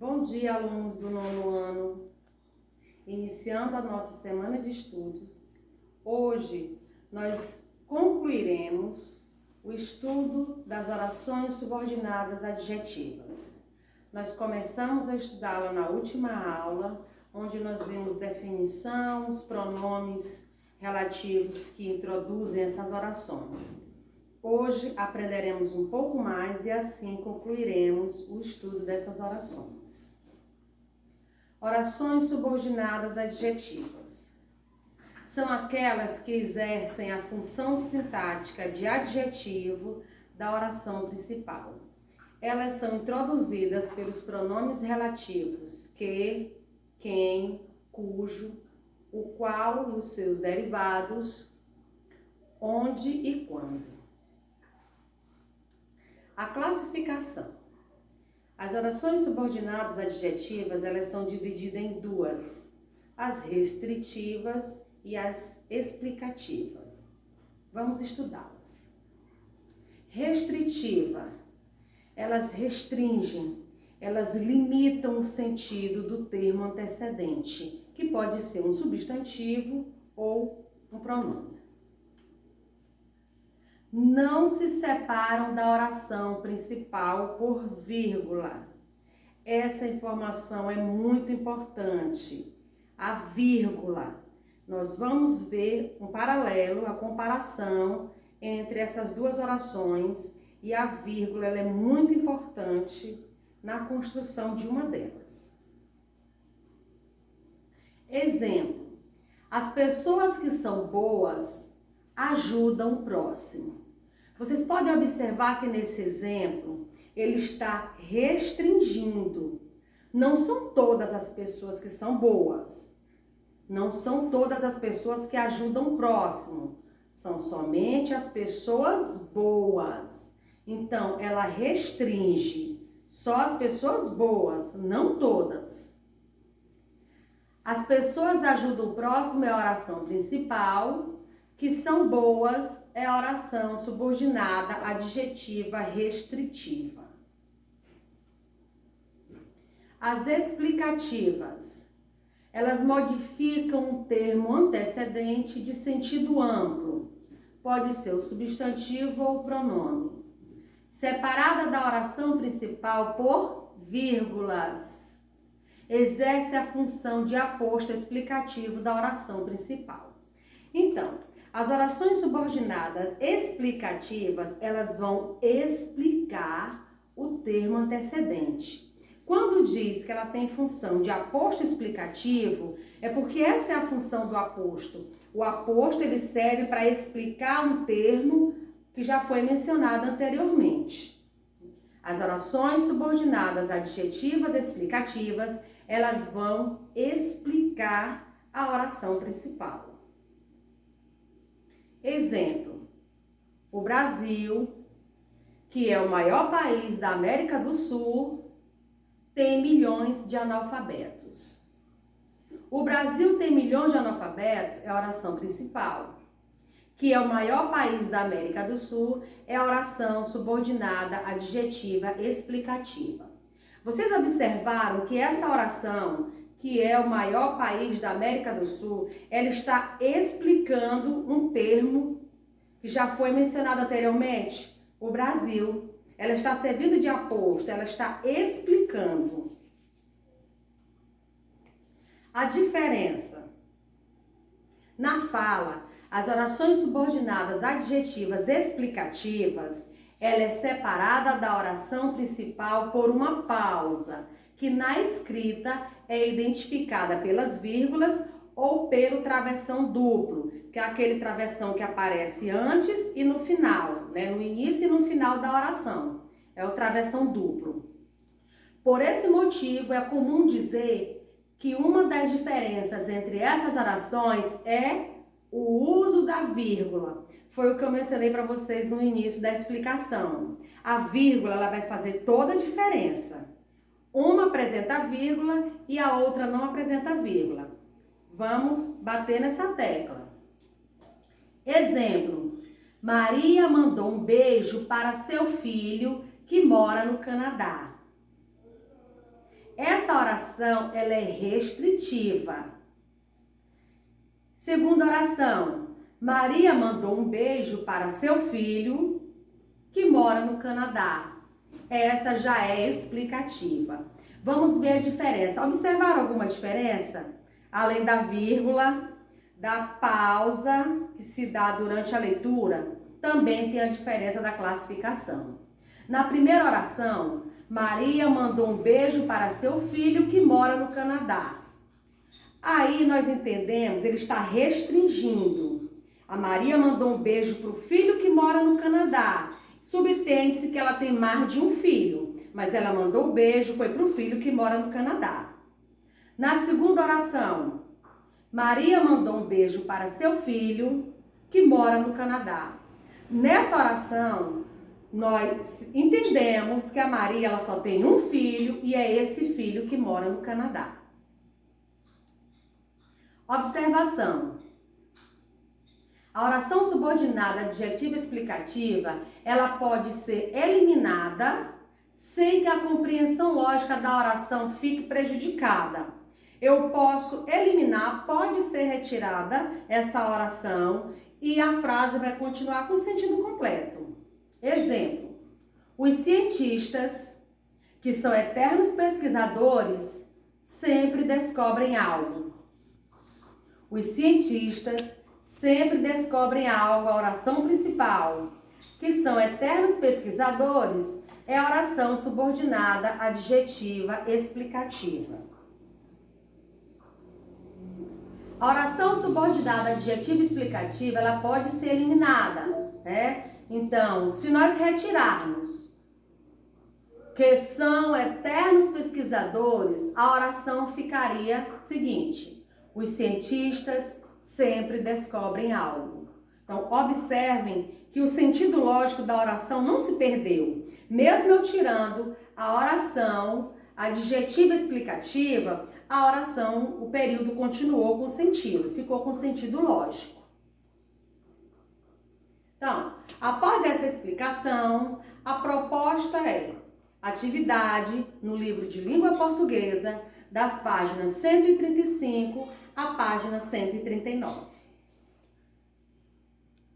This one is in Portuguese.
Bom dia, alunos do nono ano. Iniciando a nossa semana de estudos, hoje nós concluiremos o estudo das orações subordinadas adjetivas. Nós começamos a estudá-la na última aula, onde nós vimos definição, os pronomes relativos que introduzem essas orações. Hoje aprenderemos um pouco mais e assim concluiremos o estudo dessas orações. Orações subordinadas adjetivas são aquelas que exercem a função sintática de adjetivo da oração principal. Elas são introduzidas pelos pronomes relativos que, quem, cujo, o qual e os seus derivados, onde e quando. A classificação. As orações subordinadas adjetivas, elas são divididas em duas, as restritivas e as explicativas. Vamos estudá-las. Restritiva, elas restringem, elas limitam o sentido do termo antecedente, que pode ser um substantivo ou um pronome. Não se separam da oração principal por vírgula. Essa informação é muito importante. A vírgula. Nós vamos ver um paralelo, a comparação entre essas duas orações, e a vírgula ela é muito importante na construção de uma delas. Exemplo: as pessoas que são boas ajudam o próximo. Vocês podem observar que nesse exemplo, ele está restringindo. Não são todas as pessoas que são boas. Não são todas as pessoas que ajudam o próximo. São somente as pessoas boas. Então, ela restringe só as pessoas boas, não todas. As pessoas ajudam o próximo é a oração principal. Que são boas é a oração subordinada adjetiva restritiva. As explicativas, elas modificam um termo antecedente de sentido amplo. Pode ser o substantivo ou o pronome. Separada da oração principal por vírgulas. Exerce a função de aposto explicativo da oração principal. Então, as orações subordinadas explicativas, elas vão explicar o termo antecedente. Quando diz que ela tem função de aposto explicativo, é porque essa é a função do aposto. O aposto ele serve para explicar um termo que já foi mencionado anteriormente. As orações subordinadas adjetivas explicativas, elas vão explicar a oração principal. Exemplo: o Brasil, que é o maior país da América do Sul, tem milhões de analfabetos. O Brasil tem milhões de analfabetos é a oração principal. Que é o maior país da América do Sul é a oração subordinada adjetiva explicativa. Vocês observaram que essa oração, que é o maior país da América do Sul, ela está explicando um termo que já foi mencionado anteriormente, o Brasil. Ela está servindo de aposto, ela está explicando. A diferença. Na fala, as orações subordinadas adjetivas explicativas, ela é separada da oração principal por uma pausa, que na escrita é identificada pelas vírgulas ou pelo travessão duplo, que é aquele travessão que aparece antes e no final, né? No início e no final da oração. É o travessão duplo. Por esse motivo, é comum dizer que uma das diferenças entre essas orações é o uso da vírgula. Foi o que eu mencionei para vocês no início da explicação. A vírgula ela vai fazer toda a diferença. Uma apresenta vírgula e a outra não apresenta vírgula. Vamos bater nessa tecla. Exemplo: Maria mandou um beijo para seu filho que mora no Canadá. oração, ela é restritiva. Segunda oração, Maria mandou um beijo para seu filho que mora no Canadá. Essa já é explicativa. Vamos ver a diferença. Observaram alguma diferença? Além da vírgula, da pausa que se dá durante a leitura, também tem a diferença da classificação. Na primeira oração, Maria mandou um beijo para seu filho que mora no Canadá. Aí nós entendemos, ele está restringindo. A Maria mandou um beijo para o filho que mora no Canadá. Subtende-se que ela tem mais de um filho, mas ela mandou um beijo, foi para o filho que mora no Canadá. Na segunda oração, Maria mandou um beijo para seu filho que mora no Canadá. Nessa oração, nós entendemos que a Maria ela só tem um filho e é esse filho que mora no Canadá. Observação. A oração subordinada adjetiva explicativa, ela pode ser eliminada sem que a compreensão lógica da oração fique prejudicada. Eu posso eliminar, pode ser retirada essa oração e a frase vai continuar com sentido completo. Exemplo, os cientistas, que são eternos pesquisadores, sempre descobrem algo. Os cientistas sempre descobrem algo. A oração principal, que são eternos pesquisadores, é a oração subordinada adjetiva explicativa. A oração subordinada adjetiva explicativa, ela pode ser eliminada, né? Então, se nós retirarmos que são eternos pesquisadores, a oração ficaria seguinte: os cientistas sempre descobrem algo. Então, observem que o sentido lógico da oração não se perdeu. Mesmo eu tirando a oração adjetiva explicativa, a oração, o período continuou com sentido, ficou com sentido lógico. Então, após essa explicação, a proposta é atividade no livro de língua portuguesa, das páginas 135 à página 139.